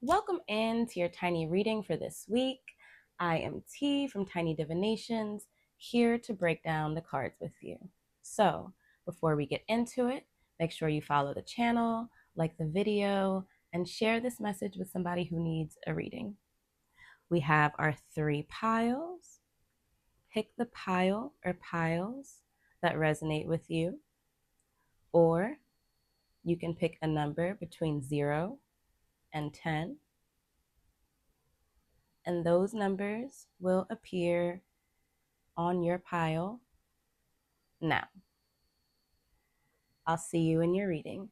Welcome into your tiny reading for this week. I am T from Tiny Divinations, here to break down the cards with you. So, before we get into it, make sure you follow the channel, like the video, and share this message with somebody who needs a reading. We have our three piles. Pick the pile or piles that resonate with you, or you can pick a number between 0 and 10, and those numbers will appear on your pile now. I'll see you in your reading.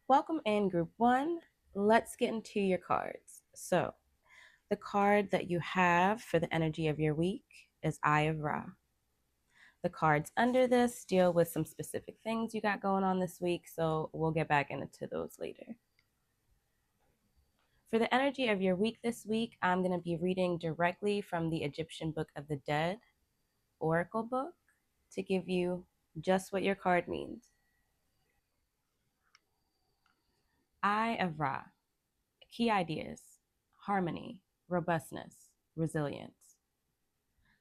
Welcome in group one. Let's get into your cards. So, the card that you have for the energy of your week is Eye of Ra. The cards under this deal with some specific things you got going on this week, so we'll get back into those later. For the energy of your week this week, I'm going to be reading directly from the Egyptian Book of the Dead Oracle book to give you just what your card means. Eye of Ra. Key ideas: harmony, robustness, resilience.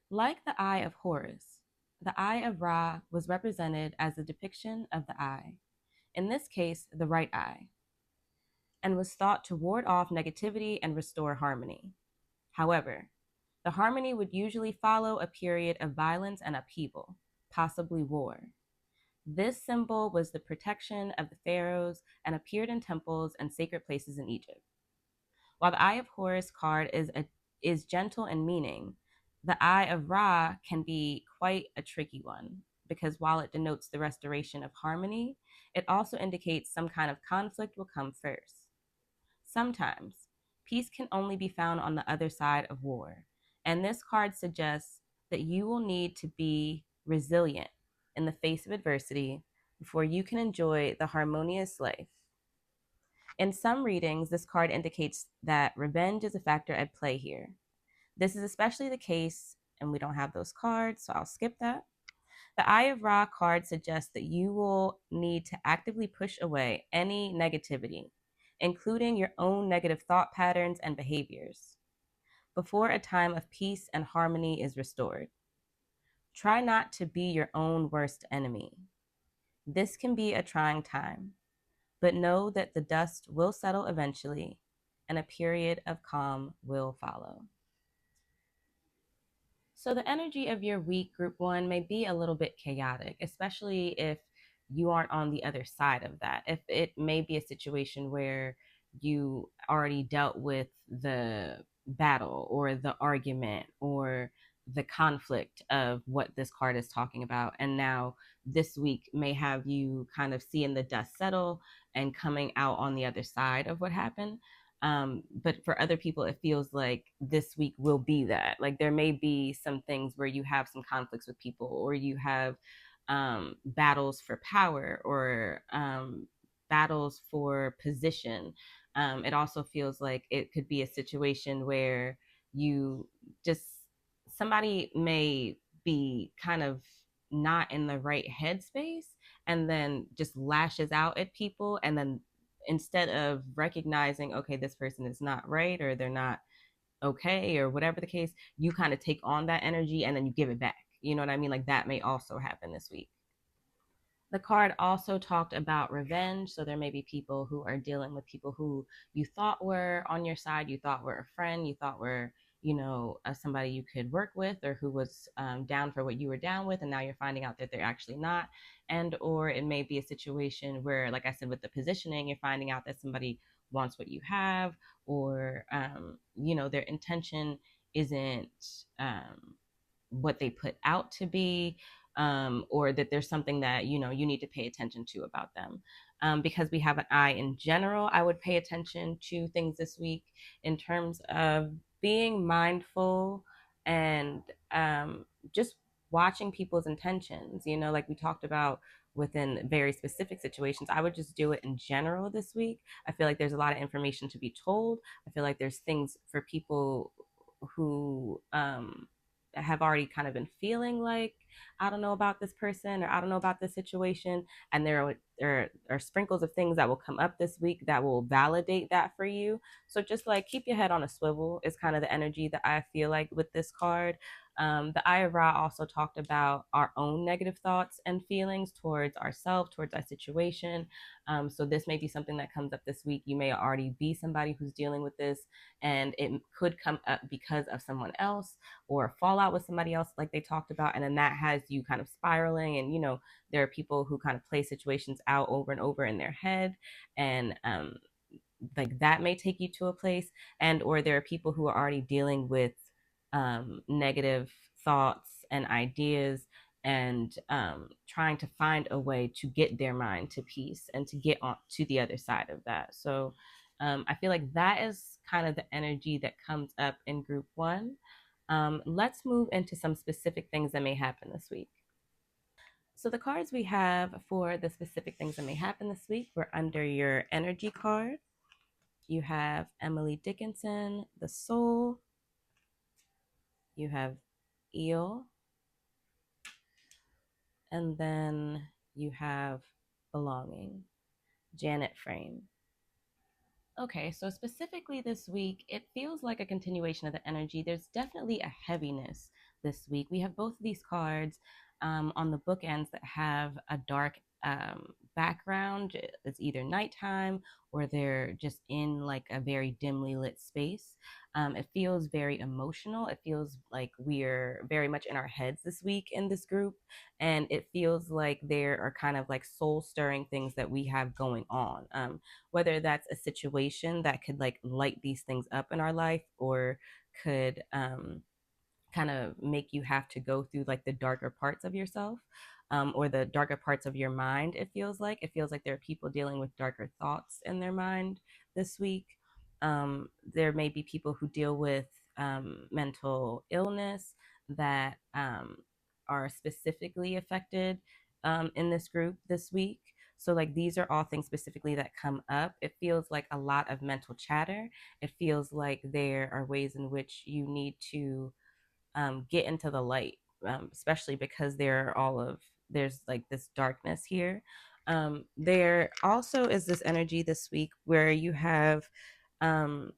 Like the Eye of Horus, the Eye of Ra was represented as a depiction of the eye, in this case, the right eye, and was thought to ward off negativity and restore harmony. However, the harmony would usually follow a period of violence and upheaval, possibly war. This symbol was the protection of the pharaohs and appeared in temples and sacred places in Egypt. While the Eye of Horus card is gentle in meaning, the Eye of Ra can be quite a tricky one, because while it denotes the restoration of harmony, it also indicates some kind of conflict will come first. Sometimes, peace can only be found on the other side of war, and this card suggests that you will need to be resilient in the face of adversity before you can enjoy the harmonious life. In some readings, this card indicates that revenge is a factor at play here. This is especially the case, and we don't have those cards, so I'll skip that. The Eye of Ra card suggests that you will need to actively push away any negativity, including your own negative thought patterns and behaviors, before a time of peace and harmony is restored. Try not to be your own worst enemy. This can be a trying time, but know that the dust will settle eventually and a period of calm will follow. So the energy of your week, group one, may be a little bit chaotic, especially if you aren't on the other side of that. If it may be a situation where you already dealt with the battle or the argument or the conflict of what this card is talking about. And now this week may have you kind of seeing the dust settle and coming out on the other side of what happened. But for other people, it feels like this week will be that. Like there may be some things where you have some conflicts with people, or you have battles for power, or battles for position. It also feels like it could be a situation where you just, somebody may be kind of not in the right headspace and then just lashes out at people, and then instead of recognizing, okay, this person is not right or they're not okay or whatever the case, you kind of take on that energy and then you give it back. You know what I mean? Like that may also happen this week. The card also talked about revenge. So there may be people who are dealing with people who you thought were on your side, you thought were a friend, you thought were, somebody you could work with, or who was down for what you were down with, and now you're finding out that they're actually not. And or it may be a situation where, like I said, with the positioning, you're finding out that somebody wants what you have, or their intention isn't what they put out to be, or that there's something that you need to pay attention to about them. Because we have an eye in general, I would pay attention to things this week in terms of being mindful and just watching people's intentions. Like we talked about within very specific situations, I would just do it in general this week. I feel like there's a lot of information to be told. I feel like there's things for people who have already kind of been feeling like, I don't know about this person, or I don't know about this situation. And there are sprinkles of things that will come up this week that will validate that for you. So just like keep your head on a swivel is kind of the energy that I feel like with this card. The Eye of Ra also talked about our own negative thoughts and feelings towards ourselves, towards our situation. So this may be something that comes up this week. You may already be somebody who's dealing with this, and it could come up because of someone else or fall out with somebody else, like they talked about. And then that has you kind of spiraling. And, there are people who kind of play situations out over and over in their head. And, like that may take you to a place. And or there are people who are already dealing with negative thoughts and ideas, and trying to find a way to get their mind to peace and to get on to the other side of that. So I feel like that is kind of the energy that comes up in group one. Let's move into some specific things that may happen this week. So the cards we have for the specific things that may happen this week were under your energy card. You have Emily Dickinson, the soul. You have eel. And then you have belonging, Janet Frame. Okay, so specifically this week, it feels like a continuation of the energy. There's definitely a heaviness this week. We have both of these cards on the bookends that have a dark background. It's either nighttime or they're just in like a very dimly lit space. It feels very emotional. It feels like we're very much in our heads this week in this group. And it feels like there are kind of like soul stirring things that we have going on. Whether that's a situation that could like light these things up in our life, or could kind of make you have to go through like the darker parts of yourself, or the darker parts of your mind. It feels like there are people dealing with darker thoughts in their mind this week. There may be people who deal with mental illness that are specifically affected in this group this week. So, like, these are all things specifically that come up. It feels like a lot of mental chatter. It feels like there are ways in which you need to get into the light, especially because there's like this darkness here. There also is this energy this week where you have um,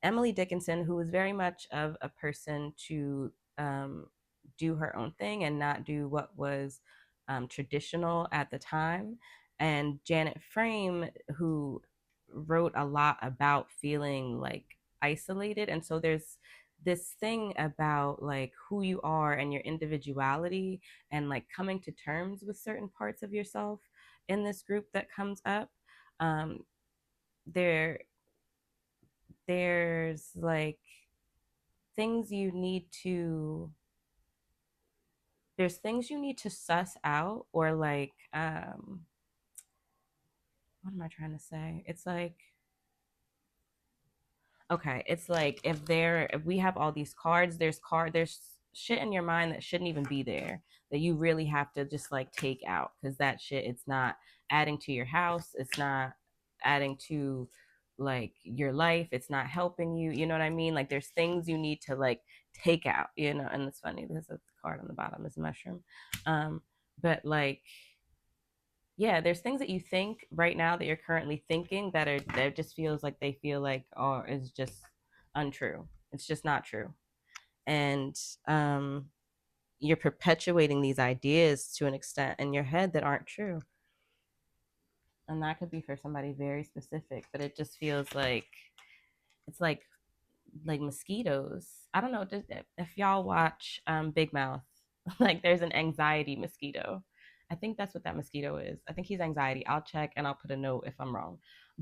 Emily Dickinson, who was very much of a person to do her own thing and not do what was traditional at the time, and Janet Frame, who wrote a lot about feeling like isolated. And so there's this thing about like who you are and your individuality, and like coming to terms with certain parts of yourself in this group that comes up. Um, there there's like things you need to there's things you need to suss out, or like what am I trying to say? It's like, okay, it's like if we have all these cards, there's shit in your mind that shouldn't even be there, that you really have to just like take out, because that shit, it's not adding to your house, it's not adding to like your life, it's not helping you, you know what I mean? Like there's things you need to like take out, and it's funny because the card on the bottom is mushroom. But like, yeah, there's things that you think right now that you're currently thinking that just feels like they feel like, oh, is just untrue. It's just not true. And you're perpetuating these ideas to an extent in your head that aren't true. And that could be for somebody very specific, but it just feels like it's like mosquitoes. I don't know, if y'all watch Big Mouth, like there's an anxiety mosquito. I think that's what that mosquito is. I think he's anxiety. I'll check and I'll put a note if I'm wrong.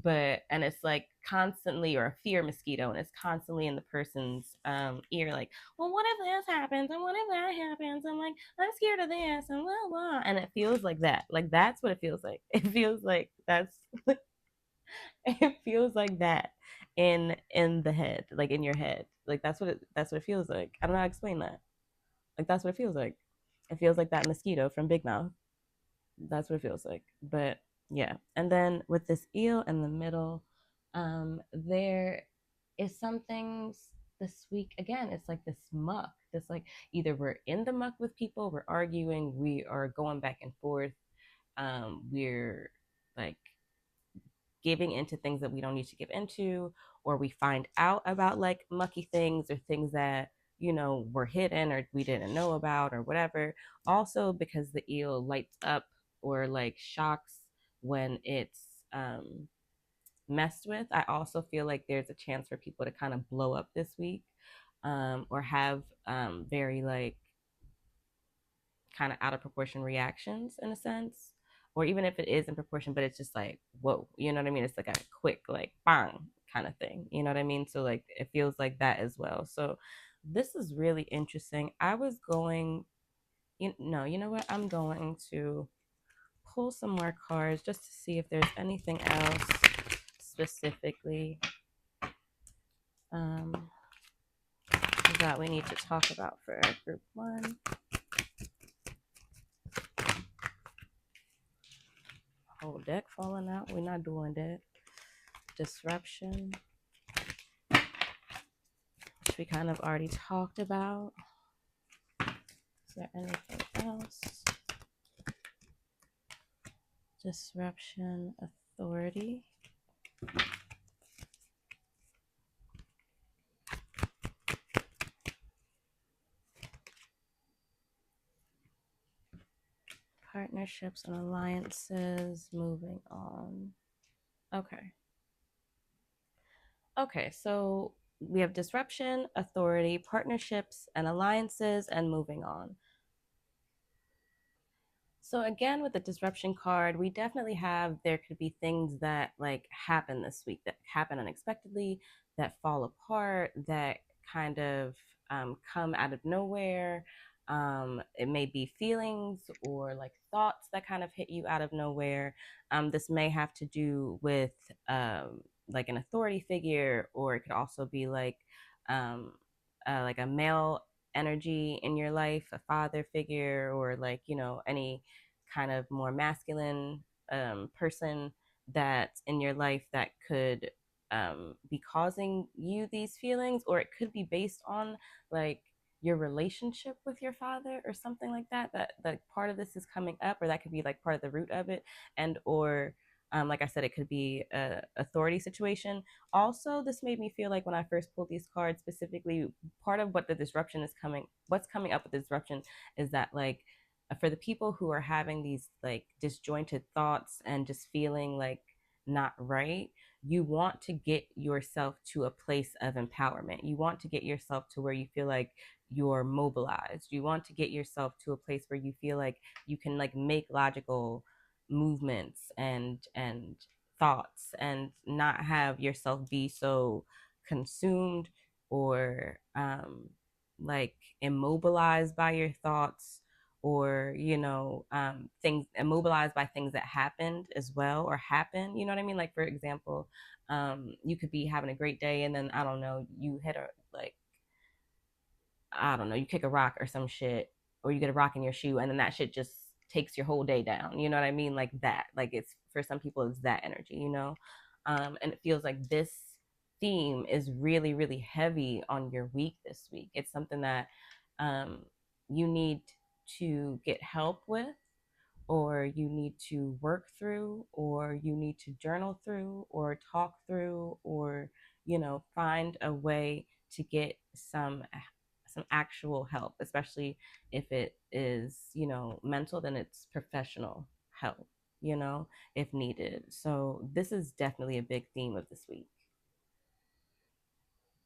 And it's like constantly, or a fear mosquito, and it's constantly in the person's ear, like, well, what if this happens? And what if that happens? I'm like, I'm scared of this, and blah, blah. And it feels like that. Like, that's what it feels like. It feels like that's it feels like that in the head, like in your head. Like that's what it feels like. I don't know how to explain that. Like that's what it feels like. It feels like that mosquito from Big Mouth. That's what it feels like. But yeah. And then with this eel in the middle, there is some things this week, again, it's like this muck. This like either we're in the muck with people, we're arguing, we are going back and forth, we're like giving into things that we don't need to give into, or we find out about like mucky things or things that were hidden or we didn't know about or whatever. Also, because the eel lights up or like shocks when it's um messed with, I also feel like there's a chance for people to kind of blow up this week, or have very like kind of out of proportion reactions in a sense, or even if it is in proportion, but it's just like, whoa, you know what I mean? It's like a quick, like, bang kind of thing, you know what I mean? So, like, it feels like that as well. So, this is really interesting. I was going, you know what? I'm going to pull some more cards just to see if there's anything else specifically um, that we need to talk about for group one. Whole deck falling out. We're not doing that. Disruption, which we kind of already talked about. Is there anything else? Disruption, authority. Partnerships and alliances, moving on. Okay. Okay, so we have disruption, authority, partnerships and alliances, and moving on. So again, with the disruption card, we definitely have, there could be things that like happen this week that happen unexpectedly, that fall apart, that kind of come out of nowhere. It may be feelings or like thoughts that kind of hit you out of nowhere. This may have to do with like an authority figure, or it could also be like a male energy in your life, a father figure, or like any kind of more masculine person that's in your life that could be causing you these feelings, or it could be based on like your relationship with your father or something like that, that like part of this is coming up, or that could be like part of the root of it. And or like I said, it could be a authority situation. Also, this made me feel like when I first pulled these cards specifically, part of what the disruption is coming, what's coming up with the disruption is that like for the people who are having these like disjointed thoughts and just feeling like not right, you want to get yourself to a place of empowerment. You want to get yourself to where you feel like you're mobilized. You want to get yourself to a place where you feel like you can like make logical movements and thoughts, and not have yourself be so consumed or like immobilized by your thoughts, or things immobilized by things that happened as well or happen, you know what I mean? Like for example, you could be having a great day and then I don't know, you hit a like I don't know, you kick a rock or some shit, or you get a rock in your shoe, and then that shit just takes your whole day down. You know what I mean? Like that. Like it's for some people, it's that energy, and it feels like this theme is really, really heavy on your week this week. It's something that um, you need to get help with, or you need to work through, or you need to journal through, or talk through, or find a way to get some actual help, especially if it is mental, then it's professional help, if needed. So this is definitely a big theme of this week.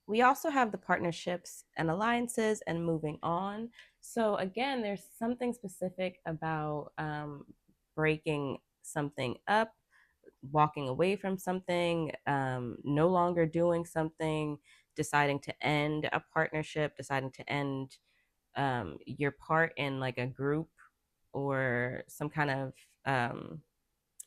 We also have the partnerships and alliances and moving on. So again, there's something specific about breaking something up, walking away from something, no longer doing something, deciding to end a partnership, deciding to end your part in like a group or some kind of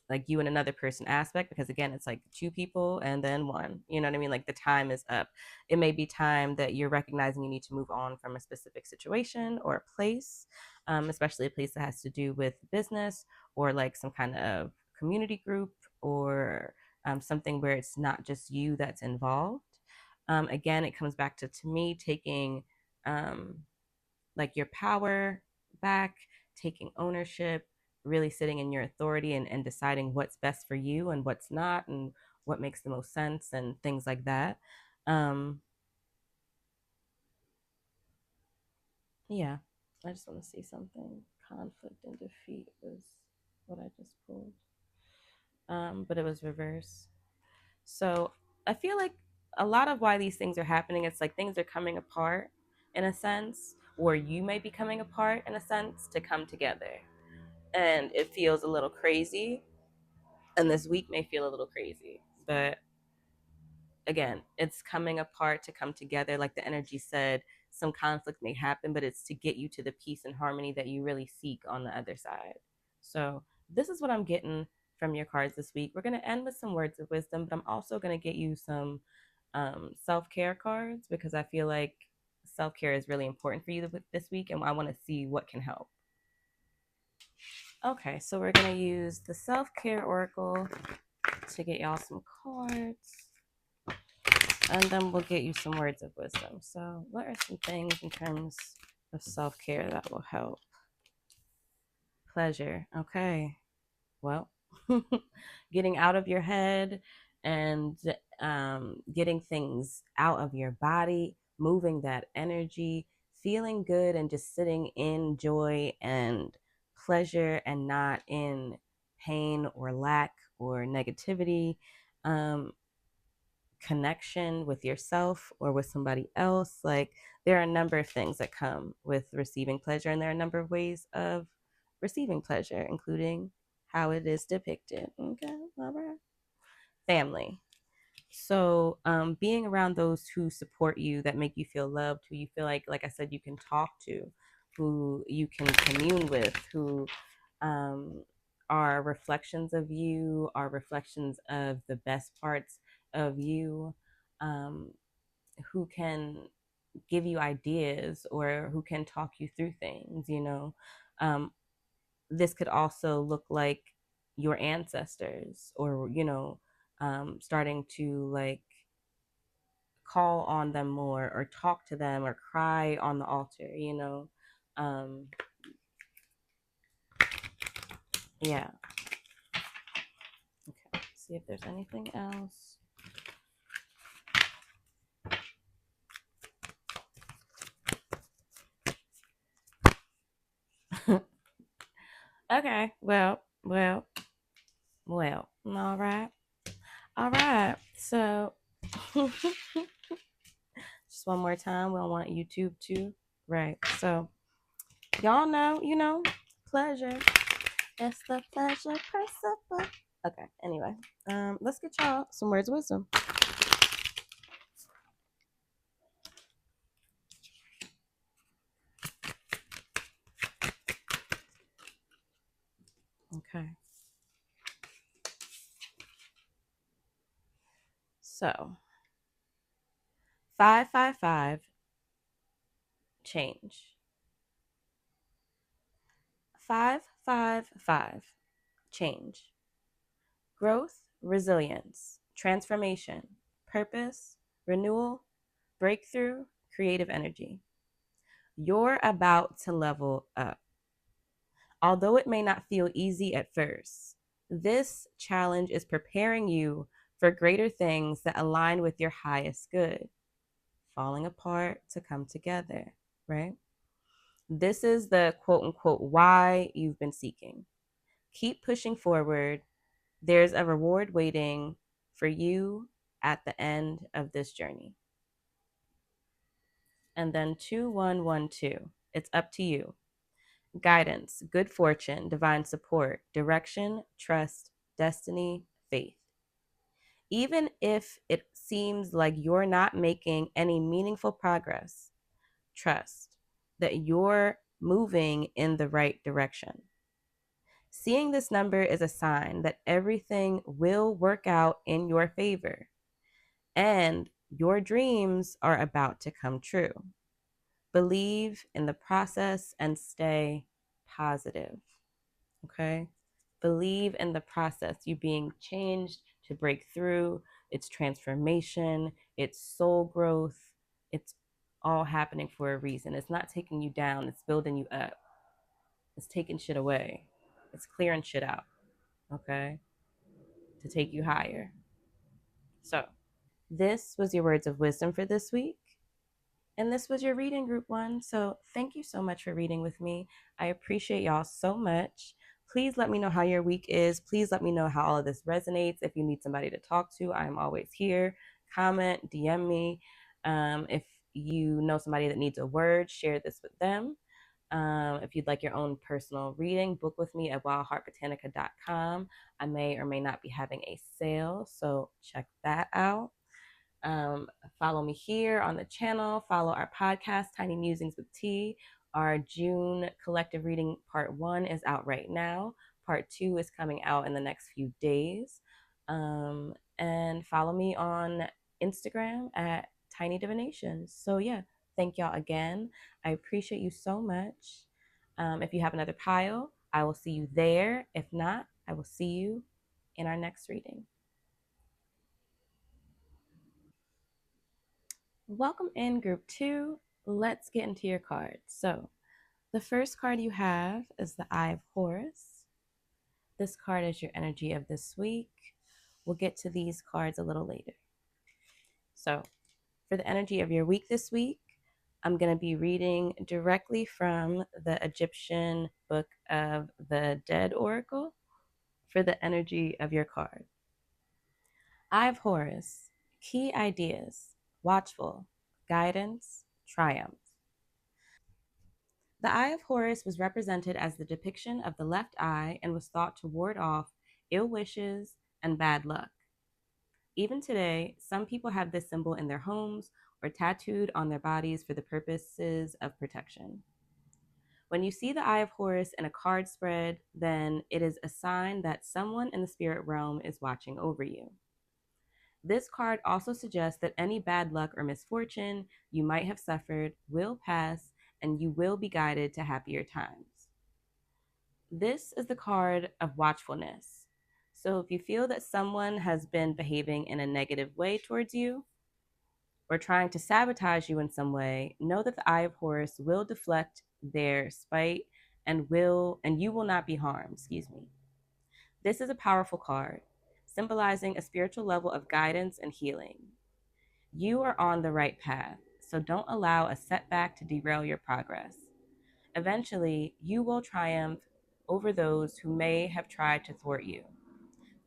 like you and another person aspect, because again it's like two people and then one, you know what I mean? Like the time is up. It may be time that you're recognizing you need to move on from a specific situation or a place, especially a place that has to do with business or like some kind of community group, or something where it's not just you that's involved. Again, it comes back to me taking um, like your power back, taking ownership, really sitting in your authority and deciding what's best for you and what's not, and what makes the most sense and things like that. Um, yeah, I just want to see something. Conflict and defeat was what I just pulled, but it was reverse. So I feel like a lot of why these things are happening, it's like things are coming apart in a sense, or you may be coming apart in a sense to come together. And it feels a little crazy. And this week may feel a little crazy. But again, it's coming apart to come together. Like the energy said, some conflict may happen, but it's to get you to the peace and harmony that you really seek on the other side. So, this is what I'm getting from your cards this week. We're going to end with some words of wisdom, but I'm also going to get you some self care cards because I feel like self care is really important for you this week, and I want to see what can help. Okay, so we're going to use the self care oracle to get y'all some cards. And then we'll get you some words of wisdom. So, what are some things in terms of self care that will help? Pleasure. Okay. Well, getting out of your head and getting things out of your body, moving that energy, feeling good, and just sitting in joy and pleasure and not in pain or lack or negativity. Um, Connection with yourself or with somebody else. Like there are a number of things that come with receiving pleasure, and there are a number of ways of receiving pleasure, including how it is depicted. Okay, all right. Family. So being around those who support you, that make you feel loved, who you feel like I said, you can talk to, who you can commune with, who um, are reflections of you, are reflections of the best parts of you, um, who can give you ideas or who can talk you through things, you know. Um, this could also look like your ancestors or, you know, starting to like call on them more or talk to them or cry on the altar, you know. Um, yeah. Okay. See if there's anything else. Okay. Well. All right. All right. So, just one more time. We don't want YouTube to. Right. So, y'all know, you know, pleasure. It's the pleasure principle. Okay. Anyway, let's get y'all some words of wisdom. Okay. So, 555 change. 555 change. Growth, resilience, transformation, purpose, renewal, breakthrough, creative energy. You're about to level up. Although it may not feel easy at first, this challenge is preparing you for greater things that align with your highest good, falling apart to come together, right? This is the quote unquote why you've been seeking. Keep pushing forward. There's a reward waiting for you at the end of this journey. And then 2112. It's up to you. Guidance, good fortune, divine support, direction, trust, destiny, faith. Even if it seems like you're not making any meaningful progress, trust that you're moving in the right direction. Seeing this number is a sign that everything will work out in your favor and your dreams are about to come true. Believe in the process and stay positive. Okay? Believe in the process. You being changed to break through, it's transformation, it's soul growth. It's all happening for a reason. It's not taking you down, it's building you up. It's taking shit away. It's clearing shit out, okay? To take you higher. So, this was your words of wisdom for this week. And this was your reading group one. So thank you so much for reading with me. I appreciate y'all so much. Please let me know how your week is. Please let me know how all of this resonates. If you need somebody to talk to, I'm always here. Comment, DM me. If you know somebody that needs a word, share this with them. If you'd like your own personal reading, book with me at wildheartbotanica.com. I may or may not be having a sale, so check that out. Um, Follow me here on the channel. Follow our podcast, Tiny Musings with T. Our June collective reading part one is out right now. Part two is coming out in the next few days. And follow me on Instagram at Tiny Divinations. So, yeah, thank y'all again. I appreciate you so much. If you have another pile, I will see you there. If not, I will see you in our next reading. Welcome in group two. Let's get into your cards. So, the first card you have is the Eye of Horus. This card is your energy of this week. We'll get to these cards a little later. So, for the energy of your week this week, I'm going to be reading directly from the Egyptian book of the Dead Oracle for the energy of your card. Eye of Horus, key ideas, watchful, guidance, triumph. The Eye of Horus was represented as the depiction of the left eye and was thought to ward off ill wishes and bad luck. Even today, some people have this symbol in their homes or tattooed on their bodies for the purposes of protection. When you see the Eye of Horus in a card spread, then it is a sign that someone in the spirit realm is watching over you. This card also suggests that any bad luck or misfortune you might have suffered will pass and you will be guided to happier times. This is the card of watchfulness. So if you feel that someone has been behaving in a negative way towards you or trying to sabotage you in some way, know that the Eye of Horus will deflect their spite and you will not be harmed, This is a powerful card, symbolizing a spiritual level of guidance and healing. You are on the right path, so don't allow a setback to derail your progress. Eventually, you will triumph over those who may have tried to thwart you,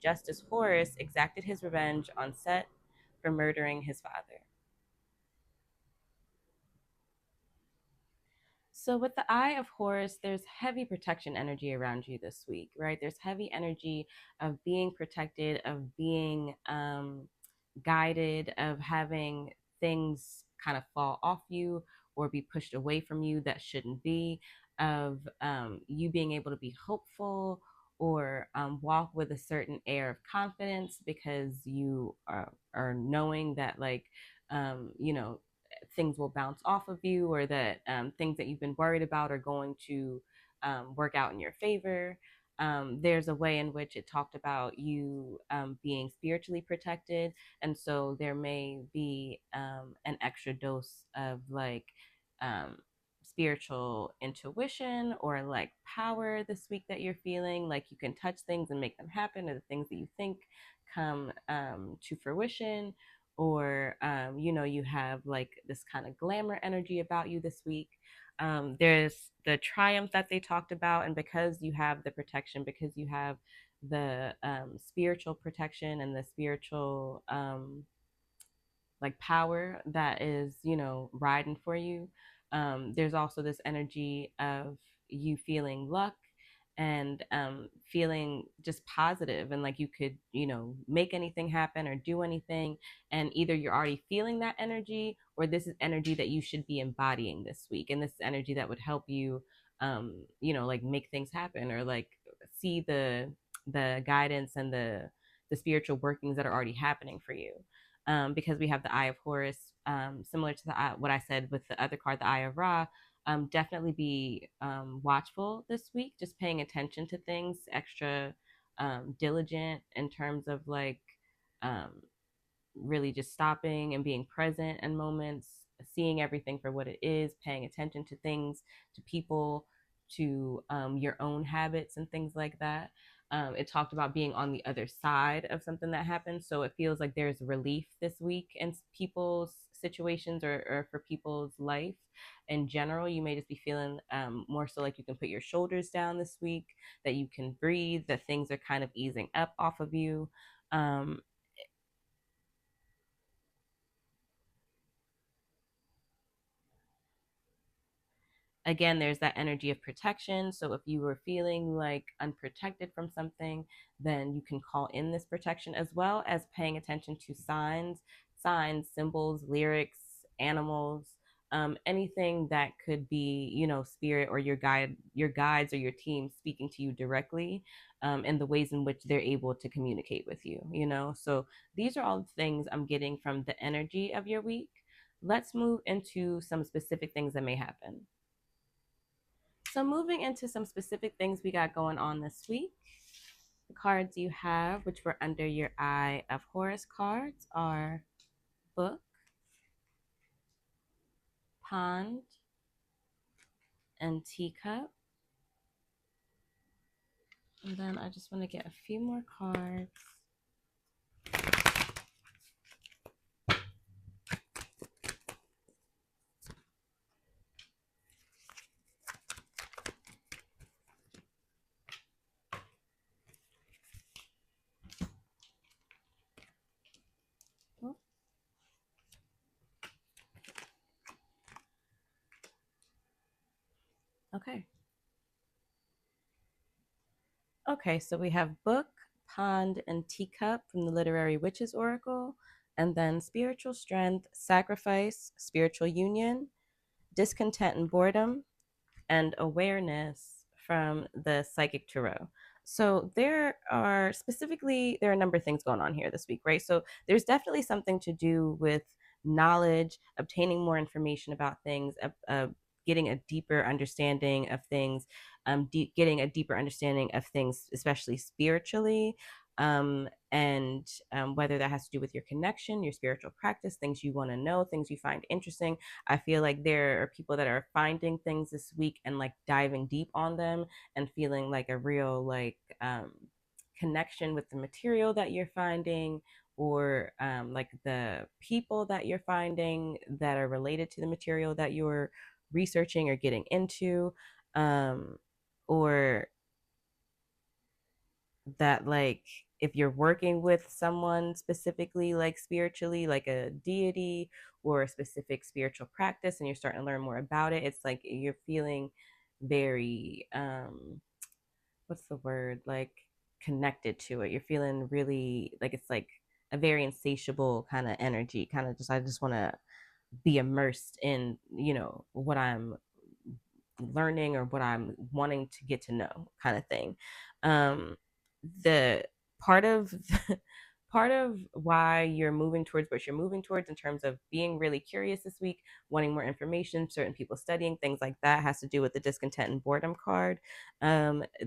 just as Horus exacted his revenge on Set for murdering his father. So, with the Eye of Horus, there's heavy protection energy around you this week, right? There's heavy energy of being protected, of being guided, of having things kind of fall off you or be pushed away from you that shouldn't be, of you being able to be hopeful or walk with a certain air of confidence because you are knowing that, like, you know, things will bounce off of you or that things that you've been worried about are going to work out in your favor. There's a way in which it talked about you being spiritually protected. And so there may be an extra dose of like um, spiritual intuition or like power this week that you're feeling. Like you can touch things and make them happen, or the things that you think come to fruition. Or, you have like this kind of glamour energy about you this week. There's the triumph that they talked about, and because you have the protection, because you have the spiritual protection and the spiritual like power that is riding for you, there's also this energy of you feeling luck and feeling just positive and like you could make anything happen or do anything, and either you're already feeling that energy or this is energy that you should be embodying this week, and this is energy that would help you like make things happen or like see the guidance and the spiritual workings that are already happening for you, because we have the Eye of Horus, similar to what I said with the other card, the Eye of Ra. Definitely be watchful this week, just paying attention to things, extra diligent in terms of like really just stopping and being present in moments, seeing everything for what it is, paying attention to things, to people, to your own habits and things like that. It talked about being on the other side of something that happened. So it feels like there's relief this week in people's situations, or for people's life in general. You may just be feeling more so like you can put your shoulders down this week, that you can breathe, that things are kind of easing up off of you. Um, Again, there's that energy of protection. So if you were feeling like unprotected from something, then you can call in this protection, as well as paying attention to signs, symbols, lyrics, animals, anything that could be, spirit or your guides or your team speaking to you directly, and the ways in which they're able to communicate with you. So these are all the things I'm getting from the energy of your week. Let's move into some specific things that may happen. So, moving into some specific things we got going on this week, the cards you have, which were under your Eye of Horus cards, are Book, Pond, and Teacup. And then I just want to get a few more cards. Oh, okay. Okay, so we have Book, Pond, and Teacup from the Literary Witches Oracle, and then Spiritual Strength, Sacrifice, Spiritual Union, Discontent and Boredom, and Awareness from the Psychic Tarot. So there are a number of things going on here this week, right? So there's definitely something to do with knowledge, obtaining more information about things, getting a deeper understanding of things, getting a deeper understanding of things, especially spiritually. And whether that has to do with your connection, your spiritual practice, things you want to know, things you find interesting. I feel like there are people that are finding things this week and like diving deep on them and feeling like a real connection with the material that you're finding, or like the people that you're finding that are related to the material that you're researching or getting into, or that, like, if you're working with someone specifically, like spiritually, like a deity or a specific spiritual practice, and you're starting to learn more about it, it's like you're feeling very what's the word, like, connected to it. You're feeling really like it's like a very insatiable kind of energy, kind of just, I just want to be immersed in what I'm learning or what I'm wanting to get to know, kind of thing. The part of part of why you're moving towards what you're moving towards in terms of being really curious this week, wanting more information, certain people studying, things like that, has to do with the discontent and boredom card.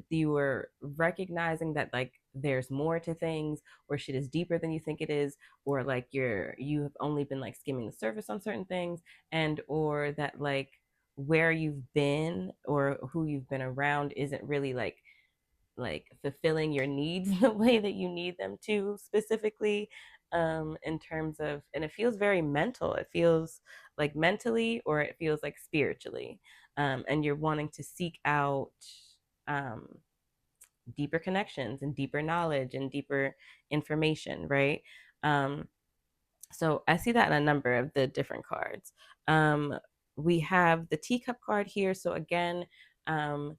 You were recognizing that, like, there's more to things, or shit is deeper than you think it is, or like you've only been like skimming the surface on certain things, and or that, like, where you've been or who you've been around isn't really like fulfilling your needs the way that you need them to, specifically, in terms of, and it feels very mental. It feels like mentally, or it feels like spiritually, and you're wanting to seek out um, deeper connections and deeper knowledge and deeper information, right? um, so I see that in a number of the different cards. Um, we have the teacup card here. So again, um,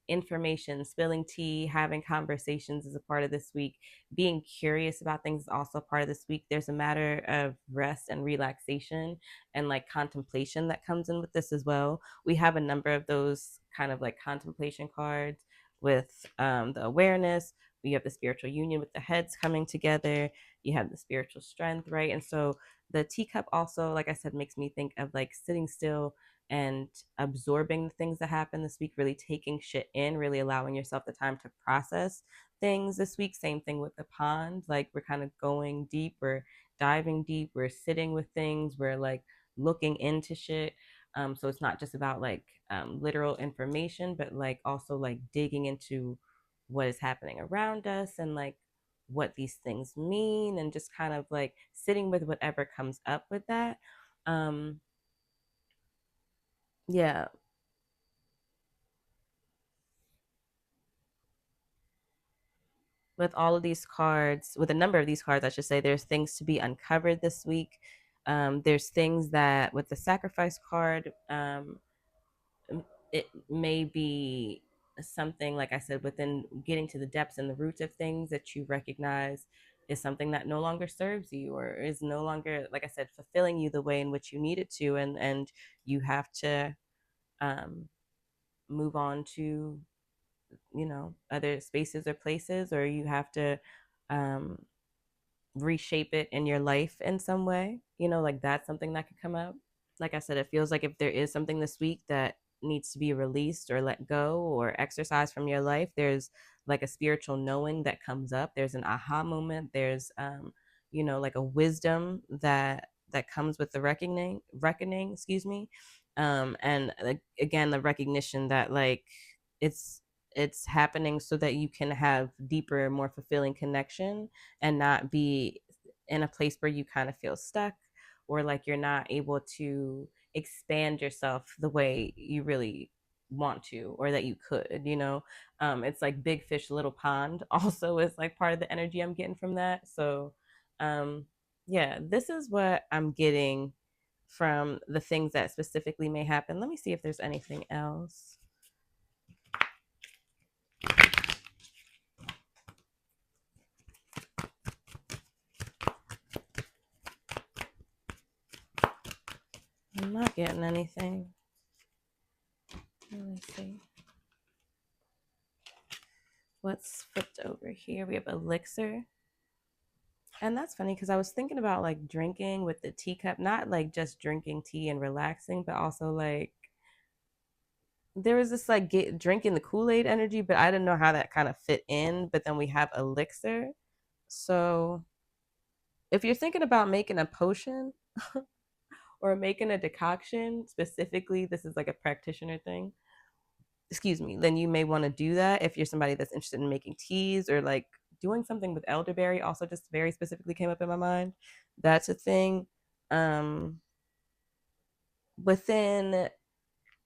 information, spilling tea, having conversations is a part of this week. Being curious about things is also part of this week. There's a matter of rest and relaxation and like contemplation that comes in with this as well. We have a number of those kind of like contemplation cards with the awareness. We have the spiritual union with the heads coming together. You have the spiritual strength, right? And so the teacup also, like I said, makes me think of like sitting still, and absorbing the things that happen this week, really taking shit in, really allowing yourself the time to process things this week. Same thing with the pond. Like we're kind of going deep, we're diving deep, we're sitting with things, we're like looking into shit. So it's not just about like literal information, but like also like digging into what is happening around us and like what these things mean and just kind of like sitting with whatever comes up with that. Um, yeah, with all of these cards, with a number of these cards, I should say, there's things to be uncovered this week. There's things that with the sacrifice card, it may be something, like I said, within getting to the depths and the roots of things that you recognize is something that no longer serves you or is no longer, like I said, fulfilling you the way in which you need it to. And you have to um, move on to, other spaces or places, or you have to um, reshape it in your life in some way. Like that's something that could come up. Like I said, it feels like if there is something this week that needs to be released or let go or exercised from your life, there's like a spiritual knowing that comes up. There's an aha moment. There's like a wisdom that comes with the reckoning, excuse me. And like, again, the recognition that like it's it's happening so that you can have deeper, more fulfilling connection and not be in a place where you kind of feel stuck or like you're not able to expand yourself the way you really want to or that you could. It's like big fish little pond also is like part of the energy I'm getting from that. So um yeah, this is what I'm getting from the things that specifically may happen. Let me see if there's anything else. I'm not getting anything. Let me see what's flipped over here. We have elixir. And that's funny because I was thinking about like drinking with the teacup, not like just drinking tea and relaxing, but also like there was this like drinking the Kool-Aid energy, but I didn't know how that kind of fit in. But then we have elixir. So if you're thinking about making a potion or making a decoction, specifically, this is like a practitioner thing. Excuse me, then you may want to do that if you're somebody that's interested in making teas or like doing something with elderberry. Also, just very specifically came up in my mind. That's a thing. Um, within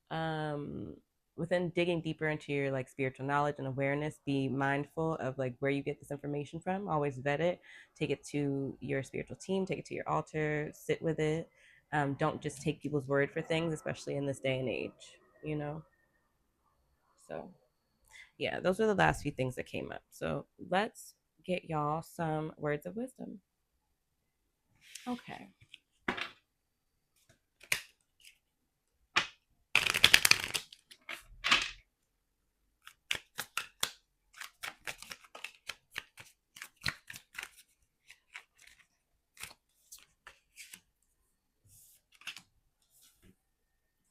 um, within digging deeper into your like spiritual knowledge and awareness, be mindful of like where you get this information from. Always vet it. Take it to your spiritual team. Take it to your altar. Sit with it. Don't just take people's word for things, especially in this day and age. You know. So yeah, those are the last few things that came up. So let's get y'all some words of wisdom. Okay.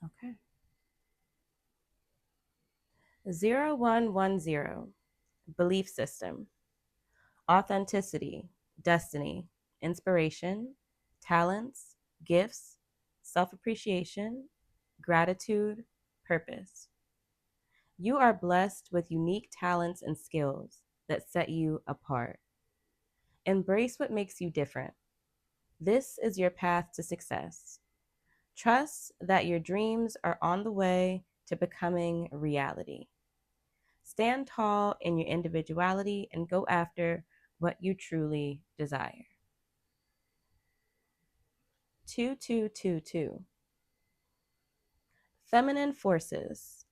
Okay. 0110. Belief system. Authenticity, destiny, inspiration, talents, gifts, self appreciation, gratitude, purpose. You are blessed with unique talents and skills that set you apart. Embrace what makes you different. This is your path to success. Trust that your dreams are on the way to becoming reality. Stand tall in your individuality and go after what you truly desire. 2222. Feminine forces.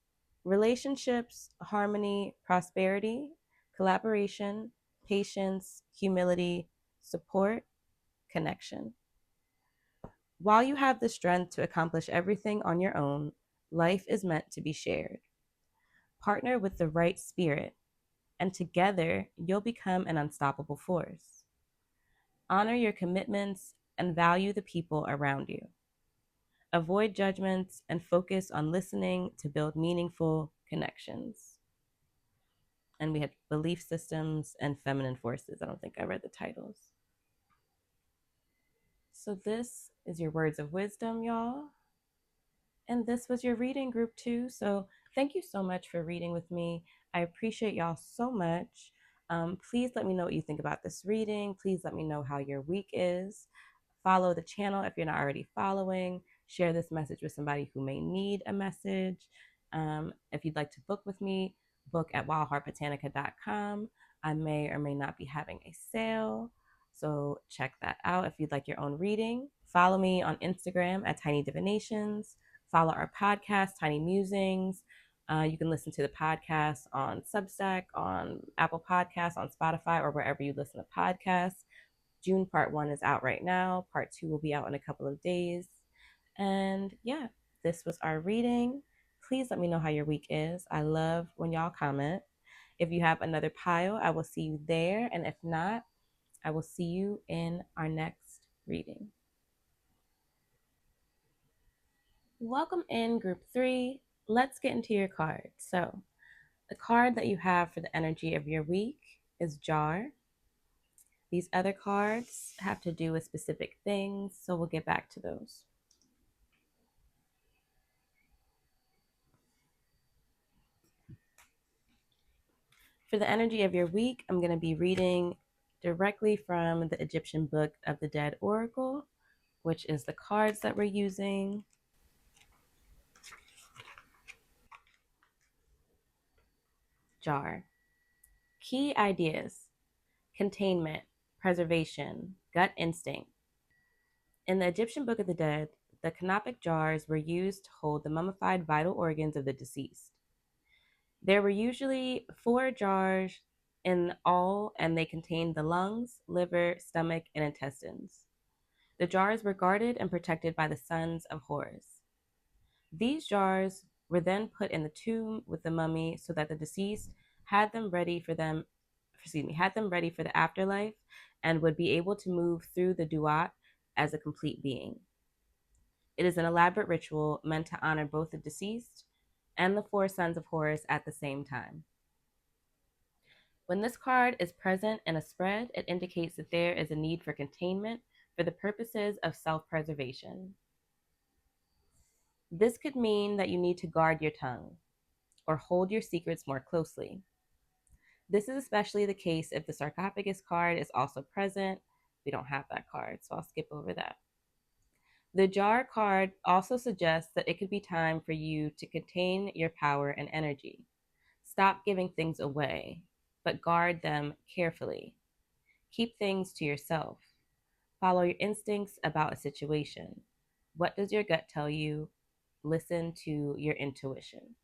Relationships, harmony, prosperity, collaboration, patience, humility, support, connection. While you have the strength to accomplish everything on your own, life is meant to be shared. Partner with the right spirit, and together you'll become an unstoppable force. Honor your commitments and value the people around you. Avoid judgments and focus on listening to build meaningful connections. And we had belief systems and feminine forces. I don't think I read the titles. So this is your words of wisdom, y'all. And this was your reading group too. So thank you so much for reading with me. I appreciate y'all so much. Please let me know what you think about this reading. Please let me know how your week is. Follow the channel if you're not already following. Share this message with somebody who may need a message. If you'd like to book with me, book at wildheartbotanica.com. I may or may not be having a sale, so check that out if you'd like your own reading. Follow me on Instagram at Tiny Divinations. Follow our podcast, Tiny Musings. You can listen to the podcast on Substack, on Apple Podcasts, on Spotify, or wherever you listen to podcasts. June part 1 is out right now. Part 2 will be out in a couple of days. And yeah, this was our reading. Please let me know how your week is. I love when y'all comment. If you have another pile, I will see you there. And if not, I will see you in our next reading. Welcome in group 3. Let's get into your card. So the card that you have for the energy of your week is Jar. These other cards have to do with specific things, so we'll get back to those. For the energy of your week, I'm going to be reading directly from the Egyptian Book of the Dead Oracle, which is the cards that we're using. Jar. Key ideas: containment, preservation, gut instinct. In the Egyptian Book of the Dead, the canopic jars were used to hold the mummified vital organs of the deceased. There were usually 4 jars in all, and they contained the lungs, liver, stomach, and intestines. The jars were guarded and protected by the sons of Horus. These jars were then put in the tomb with the mummy so that the deceased had them ready for the afterlife and would be able to move through the duat as a complete being. It is an elaborate ritual meant to honor both the deceased and the 4 sons of Horus at the same time. When this card is present in a spread, it indicates that there is a need for containment for the purposes of self-preservation. This could mean that you need to guard your tongue or hold your secrets more closely. This is especially the case if the sarcophagus card is also present. We don't have that card, so I'll skip over that. The jar card also suggests that it could be time for you to contain your power and energy. Stop giving things away, but guard them carefully. Keep things to yourself. Follow your instincts about a situation. What does your gut tell you? Listen to your intuition.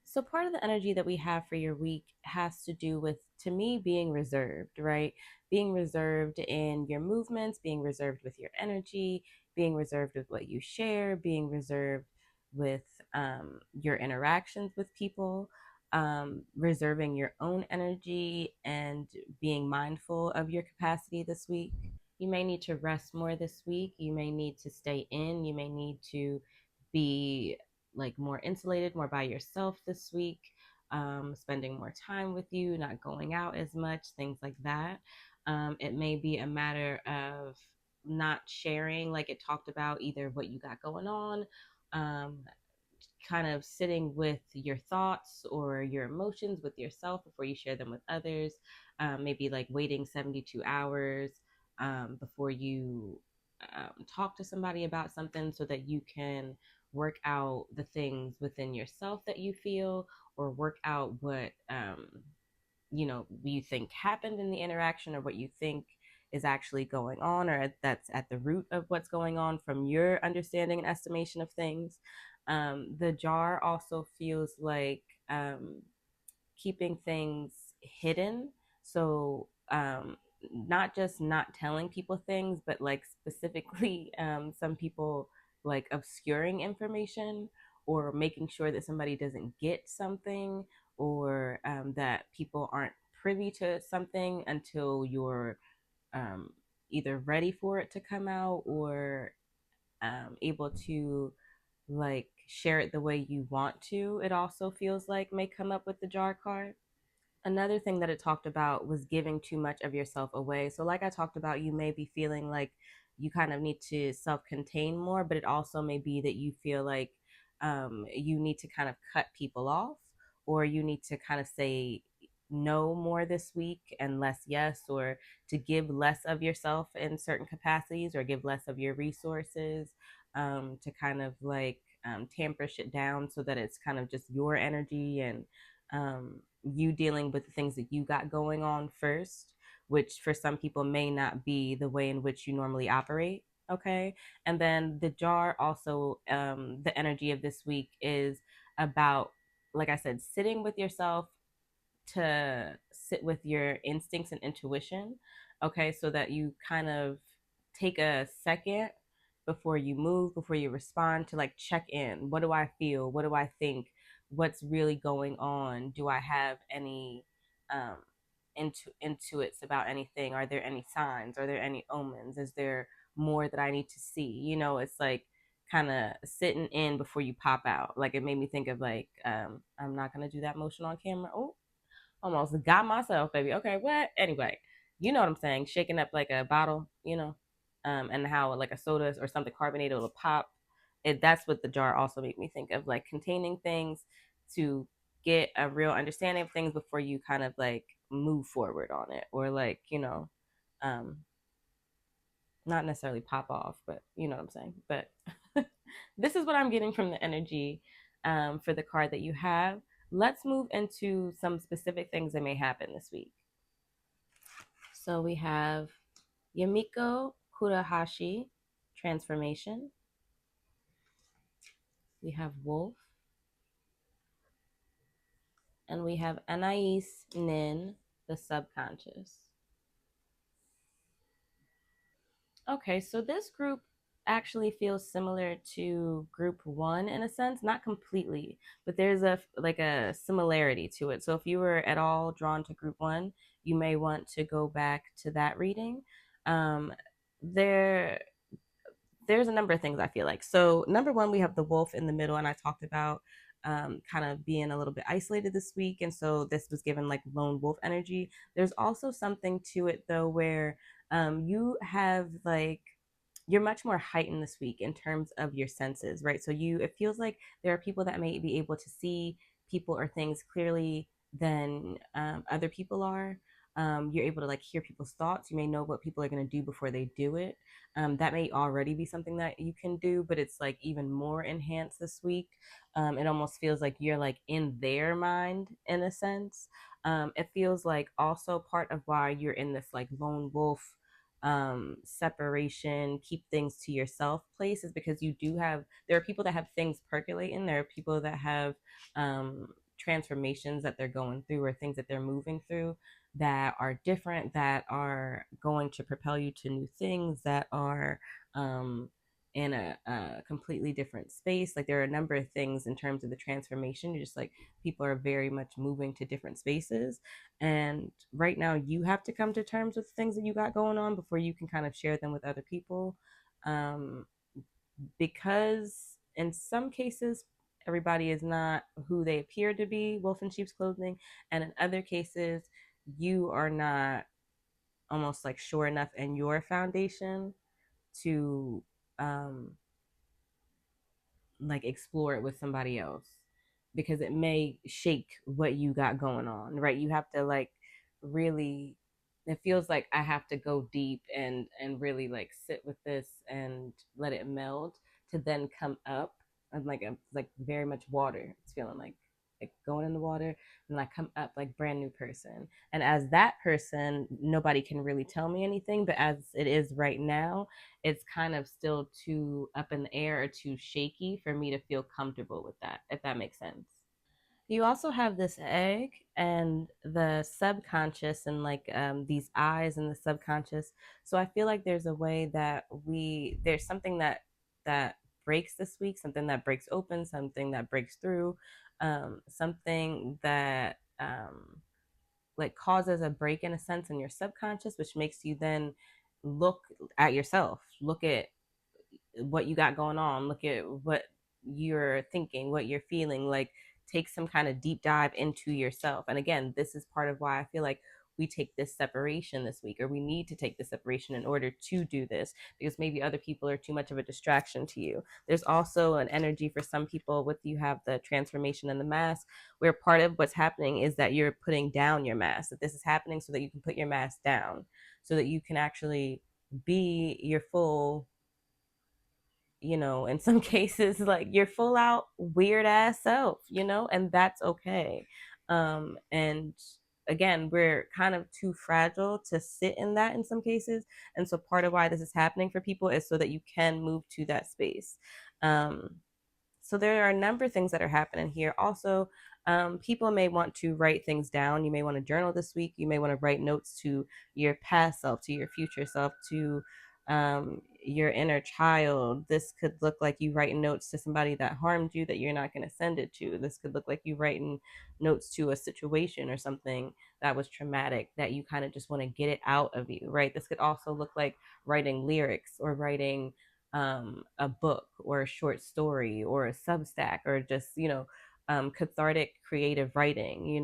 So part of the energy that we have for your week has to do with, to me, being reserved, right? Being reserved in your movements, being reserved with your energy, being reserved with what you share, being reserved with your interactions with people, reserving your own energy and being mindful of your capacity this week. You may need to rest more this week. You may need to stay in. You may need to be like more insulated, more by yourself this week, spending more time with you, not going out as much, things like that. It may be a matter of not sharing, like it talked about, either what you got going on, kind of sitting with your thoughts or your emotions with yourself before you share them with others. Maybe like waiting 72 hours before you talk to somebody about something so that you can work out the things within yourself that you feel, or work out what you think happened in the interaction, or what you think is actually going on, or that's at the root of what's going on from your understanding and estimation of things. The jar also feels like keeping things hidden. So not just not telling people things, but like specifically some people like obscuring information, or making sure that somebody doesn't get something, or that people aren't privy to something until you're um, either ready for it to come out or able to like share it the way you want to, it also feels like may come up with the jar card. Another thing that it talked about was giving too much of yourself away. So, like I talked about, you may be feeling like you kind of need to self contain more, but it also may be that you feel like you need to kind of cut people off, or you need to kind of say no more this week and less yes, or to give less of yourself in certain capacities, or give less of your resources, to kind of like tamper shit down so that it's kind of just your energy and you dealing with the things that you got going on first, which for some people may not be the way in which you normally operate. Okay. And then the jar also, the energy of this week is about, like I said, sitting with yourself, to sit with your instincts and intuition, okay, so that you kind of take a second before you move, before you respond, to like check in. What do I feel? What do I think? What's really going on? Do I have any um, intuits about anything? Are there any signs? Are there any omens? Is there more that I need to see? It's like kind of sitting in before you pop out. Like it made me think of like, I'm not gonna do that motion on camera. Oh, almost got myself, baby. Okay, what? Anyway, you know what I'm saying? Shaking up like a bottle, and how like a soda or something carbonated will pop. That's what the jar also made me think of, like containing things to get a real understanding of things before you kind of like move forward on it, or like um, not necessarily pop off, but you know what I'm saying. But this is what I'm getting from the energy for the card that you have. Let's move into some specific things that may happen this week. So we have Yamiko Kurahashi, transformation. We have Wolf. And we have Anais Nin, the subconscious. Okay, so this group actually feels similar to group one in a sense, not completely, but there's a similarity to it. So if you were at all drawn to group one, you may want to go back to that reading. Um, there there's a number of things I feel like. So number one, we have the wolf in the middle, and I talked about kind of being a little bit isolated this week, and so this was given like lone wolf energy. There's also something to it though, where you have like you're much more heightened this week in terms of your senses, right? So it feels like there are people that may be able to see people or things clearly than other people are. You're able to like hear people's thoughts. You may know what people are going to do before they do it. That may already be something that you can do, but it's like even more enhanced this week. It almost feels like you're like in their mind in a sense. It feels like also part of why you're in this like lone wolf separation, keep things to yourself place, is because there are people that have things percolating. There are people that have transformations that they're going through, or things that they're moving through that are different, that are going to propel you to new things, that are in a completely different space. Like there are a number of things in terms of the transformation. You're just like, people are very much moving to different spaces. And right now, you have to come to terms with things that you got going on before you can kind of share them with other people. Um, because in some cases, everybody is not who they appear to be, wolf in sheep's clothing. And in other cases, you are not almost like sure enough in your foundation to um, like explore it with somebody else, because it may shake what you got going on, right? You have to like really, it feels like I have to go deep and really like sit with this and let it meld to then come up. And like like very much water. It's feeling like going in the water, and I come up like brand new person. And as that person, nobody can really tell me anything, but as it is right now, it's kind of still too up in the air or too shaky for me to feel comfortable with that, if that makes sense. You also have this egg and the subconscious, and like these eyes and the subconscious. So I feel like there's a way that there's something that breaks this week, something that breaks open, something that breaks through, something that like causes a break in a sense in your subconscious, which makes you then look at yourself, look at what you got going on, look at what you're thinking, what you're feeling, like take some kind of deep dive into yourself. And again, this is part of why I feel like we take this separation this week, or we need to take this separation in order to do this, because maybe other people are too much of a distraction to you. There's also an energy for some people with, you have the transformation and the mask, where part of what's happening is that you're putting down your mask, that this is happening so that you can put your mask down, so that you can actually be your full, in some cases, like your full out weird ass self, and that's okay. And again, we're kind of too fragile to sit in that in some cases. And so part of why this is happening for people is so that you can move to that space. Um, so there are a number of things that are happening here. Also, people may want to write things down. You may want to journal this week. You may want to write notes to your past self, to your future self, to your inner child. This could look like you writing notes to somebody that harmed you that you're not going to send it to. This could look like you writing notes to a situation or something that was traumatic that you kind of just want to get it out of you, right? This could also look like writing lyrics, or writing a book or a short story or a Substack, or just, cathartic creative writing,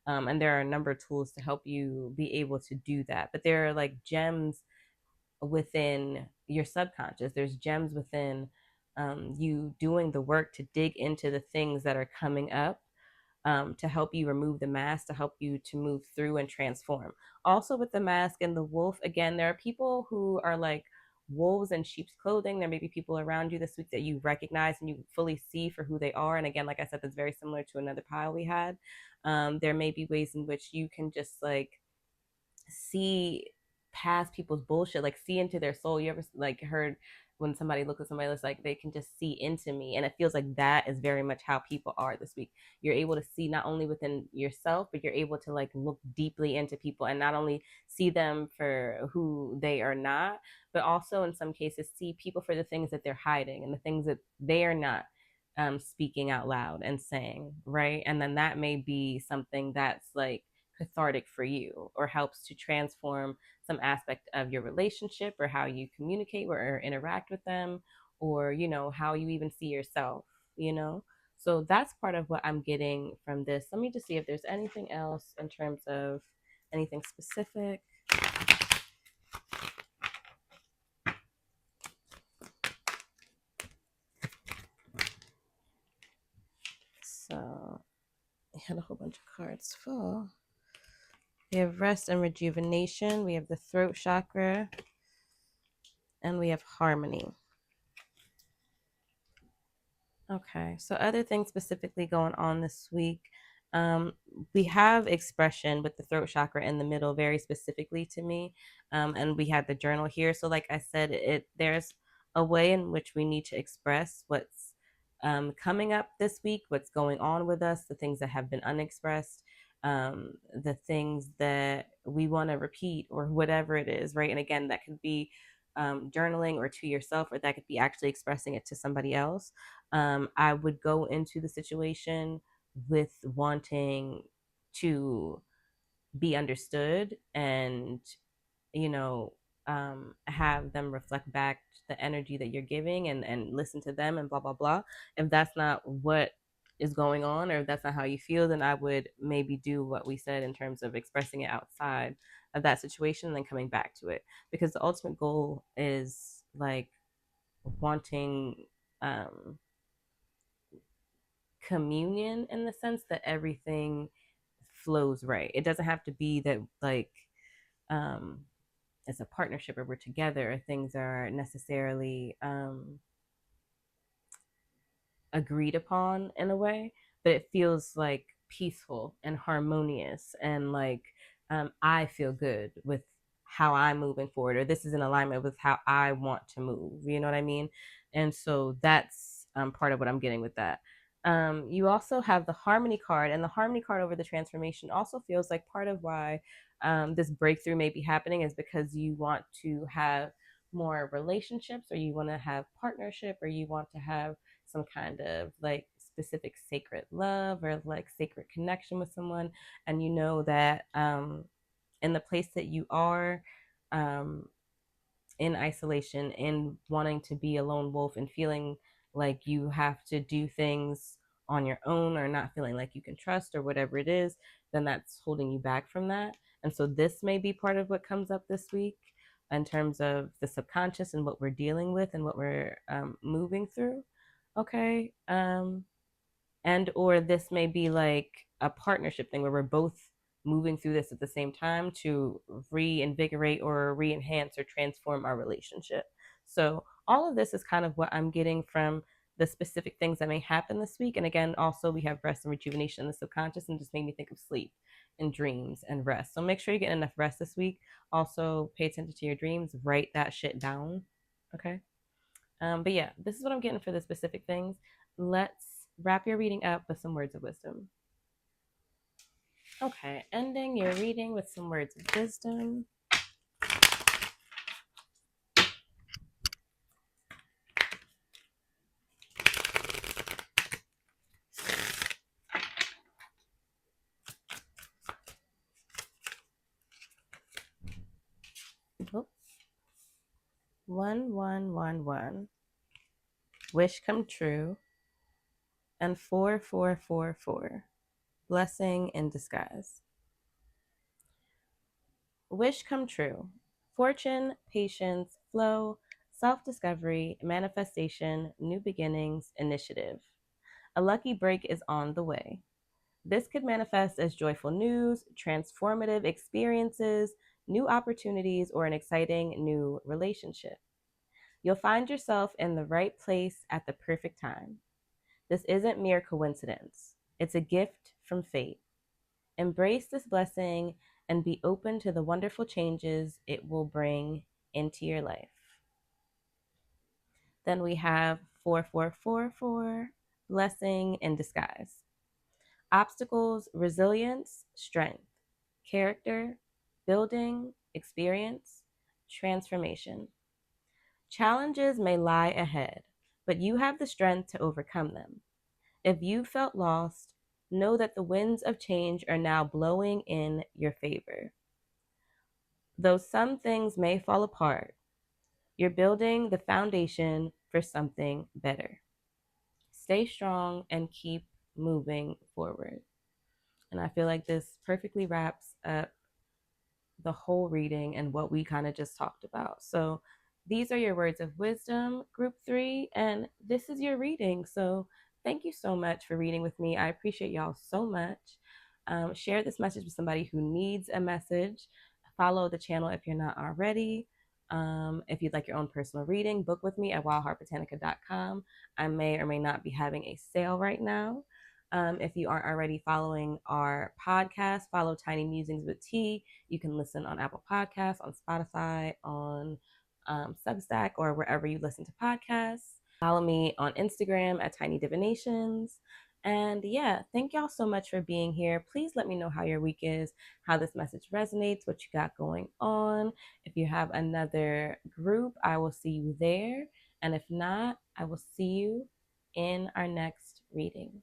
and there are a number of tools to help you be able to do that. But there are like gems within your subconscious, there's gems within you doing the work to dig into the things that are coming up, to help you remove the mask, to help you to move through and transform. Also, with the mask and the wolf, again, there are people who are like wolves in sheep's clothing. There may be people around you this week that you recognize and you fully see for who they are. And again, like I said, that's very similar to another pile we had. There may be ways in which you can just like see past people's bullshit, like see into their soul. You ever like heard when somebody looks at somebody else, like they can just see into me? And it feels like that is very much how people are this week. You're able to see not only within yourself, but you're able to like look deeply into people and not only see them for who they are not, but also in some cases see people for the things that they're hiding and the things that they are not speaking out loud and saying, right? And then that may be something that's like cathartic for you, or helps to transform some aspect of your relationship, or how you communicate or interact with them, or how you even see yourself, you know so that's part of what I'm getting from this. Let me just see if there's anything else in terms of anything specific. So I had a whole bunch of cards full. We have rest and rejuvenation, we have the throat chakra, and we have harmony. Okay, so other things specifically going on this week. Um, we have expression with the throat chakra in the middle, very specifically to me. And we had the journal here. So, like I said, there's a way in which we need to express what's coming up this week, what's going on with us, the things that have been unexpressed, the things that we want to repeat, or whatever it is, right? And again, that could be journaling or to yourself, or that could be actually expressing it to somebody else. I would go into the situation with wanting to be understood, and you know have them reflect back the energy that you're giving, and listen to them, and blah blah blah. If that's not what is going on, or if that's not how you feel, then I would maybe do what we said in terms of expressing it outside of that situation and then coming back to it, because the ultimate goal is like wanting um communion, in the sense that everything flows right. It doesn't have to be that like um it's a partnership, or we're together, or things are necessarily agreed upon in a way, but it feels like peaceful and harmonious, and like I feel good with how I'm moving forward, or this is in alignment with how I want to move. You know what I mean? And so that's part of what I'm getting with that. You also have the harmony card, and the harmony card over the transformation also feels like part of why this breakthrough may be happening is because you want to have more relationships, or you want to have partnership, or you want to have some kind of like specific sacred love, or like sacred connection with someone. And you know that in the place that you are, um, in isolation and wanting to be a lone wolf and feeling like you have to do things on your own or not feeling like you can trust or whatever it is, then that's holding you back from that. And so this may be part of what comes up this week in terms of the subconscious and what we're dealing with and what we're moving through. Okay. And or this may be like a partnership thing where we're both moving through this at the same time to reinvigorate or re-enhance or transform our relationship. So all of this is kind of what I'm getting from the specific things that may happen this week. And again, also we have rest and rejuvenation in the subconscious, and just made me think of sleep and dreams and rest. So make sure you get enough rest this week. Also pay attention to your dreams, write that shit down. Okay. But yeah, this is what I'm getting for the specific things. Let's wrap your reading up with some words of wisdom. Okay, ending your reading with some words of wisdom. Oh, 1111. Wish come true. And 4444. Blessing in disguise. Wish come true. Fortune, patience, flow, self discovery, manifestation, new beginnings, initiative. A lucky break is on the way. This could manifest as joyful news, transformative experiences, new opportunities, or an exciting new relationship. You'll find yourself in the right place at the perfect time. This isn't mere coincidence, it's a gift from fate. Embrace this blessing and be open to the wonderful changes it will bring into your life. Then we have 4444, blessing in disguise. Obstacles, resilience, strength, character, building, experience, transformation. Challenges may lie ahead, but you have the strength to overcome them. If you felt lost, know that the winds of change are now blowing in your favor. Though some things may fall apart, you're building the foundation for something better. Stay strong and keep moving forward. And I feel like this perfectly wraps up the whole reading and what we kind of just talked about. So these are your words of wisdom, group 3, and this is your reading. So thank you so much for reading with me. I appreciate y'all so much. Share this message with somebody who needs a message. Follow the channel if you're not already. If you'd like your own personal reading, book with me at wildheartbotanica.com. I may or may not be having a sale right now. If you aren't already following our podcast, follow Tiny Musings with T. You can listen on Apple Podcasts, on Spotify, on Substack, or wherever you listen to podcasts. Follow me on Instagram at Tiny Divinations. And yeah, thank y'all so much for being here. Please let me know how your week is, how this message resonates, what you got going on. If you have another group, I will see you there. And if not, I will see you in our next reading.